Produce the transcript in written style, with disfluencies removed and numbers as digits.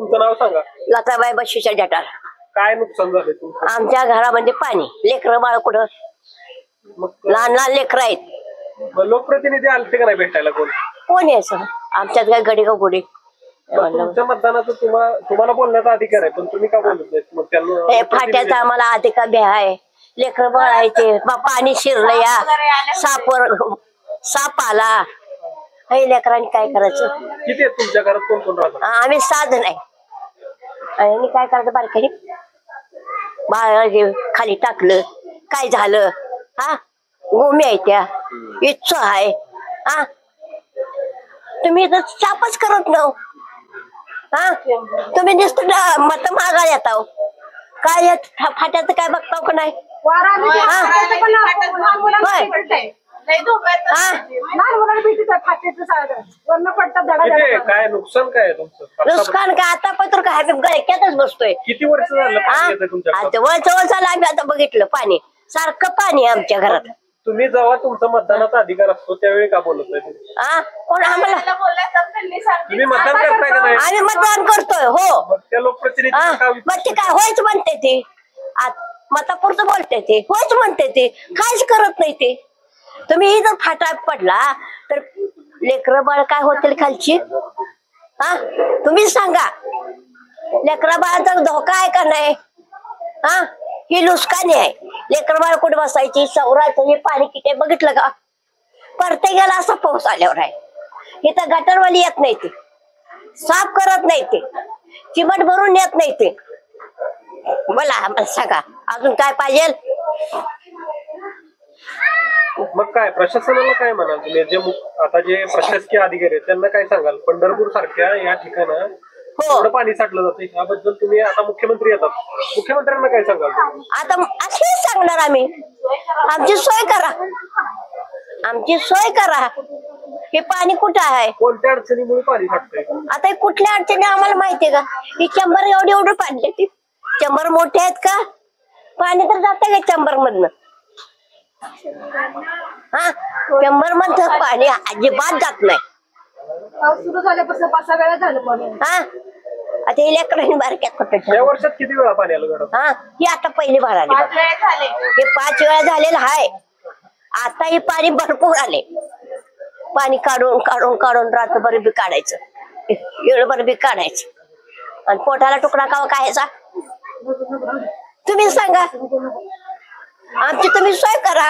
तुमचं नाव सांगा. लताबाई बशीच्या जटार. काय नुकसान झालं तुमचं? आमच्या घरामध्ये पाणी, लेकरं बाळ कुठं, लहान लहान लेकरं आहेत. लोकप्रतिनिधी आलते का नाही भेटायला? कोण यायचं आमच्यात काय गडी का गुडी. तुमच्या मतदानाचं तुम्हाला बोलण्याचा अधिकार आहे, पण तुम्ही का बोलत नाही? मग त्यांना फाट्याचा आम्हाला अधिकार बी आहे. लेकरं बाळ आहे ते पाणी शिरलं, या साप आला, हे लेकरांनी काय करायचं? किती आहेत तुमच्या घरात? कोण कोण राहतात? आम्ही 6 जण आहे. आणि काय करायचं? बारकाई बाळ खाली टाकलं, काय झालं? हा, गोमी आहे, त्या इच्छा आहे. हा, तुम्ही तर सापच करत ना. हा, तुम्ही नुसतं मत मागायला येता. काय फाट्याचं काय बघताव का नाही? काय नुकसान काय आहे तुमचं? नुकसान काय आता पत्र काय गळक्यातच बसतोय. किती वर्ष झालं तुमच्या? जवळ झालं आम्ही आता बघितलं पाणी, सारखं पाणी आहे आमच्या घरात. तुम्ही जेव्हा तुमचा मतदानाचा अधिकार असतो त्यावेळी का बोलत नाही? कोण आम्हाला? तुम्ही मतदान करताय का नाही? आम्ही मतदान करतोय. हो, मग त्या लोकप्रतिनिधी मग ते काय होयच म्हणते ते, मतापुरतं बोलते ते, होयच म्हणते ते, काहीच करत नाही ते. तुम्ही जर फाटा पडला तर लेकरं बाळ काय होतील खालची? हा, तुम्ही सांगा. लेकरा बाळाचा धोका आहे का नाही? हा, ही लुस्कानी आहे. लेकर बाळ कुठे बसायची? सौराचं हे पाणी किती बघितलं का? प्रत्येकाला असा पाऊस आल्यावर आहे. इथं गटरवाली येत नाही ते, साफ करत नाही ते, चिमट भरून येत नाही ते. बोला सांगा अजून काय पाहिजे? मग काय प्रशासनाला काय म्हणाल तुम्ही? आता जे प्रशासकीय अधिकारी आहेत त्यांना काय सांगाल? पंढरपूर सारख्या या ठिकाणी पाणी साठलं जातं, याबद्दल तुम्ही आता मुख्यमंत्री येतात, मुख्यमंत्र्यांना काय सांगाल? आता असेच सांगणार आम्ही, आमची सोय करा, आमची सोय करा. हे पाणी कुठं आहे? कोणत्या अडचणीमुळे पाणी साठतंय? आता कुठल्या अडचणी आम्हाला माहितीये का? ही चंबर एवढी पाणी, ती चंबर मोठे आहेत का? पाणी तर जात का चंबर मधनं? हा, चंबर मधलं पाणी अजिबात जात नाही. सुरू झाल्यापासून 5-6 वेळा झालं पाणी. हा, आता हे लेकरं बारक्यात कुठं? या वर्षात किती वेळा पाणी आलं घरात? हा, ही आता पहिली बार आली. हे 5 वेळा झालेलं आहे. आता हे पाणी भरपूर आले. पाणी काढून काढून काढून रात्रभर बी काढायचं, वेळभर बी काढायचं, आणि पोटाला तुकडा का खायचा? तुम्ही सांगा, आमची तुम्ही सोय करा.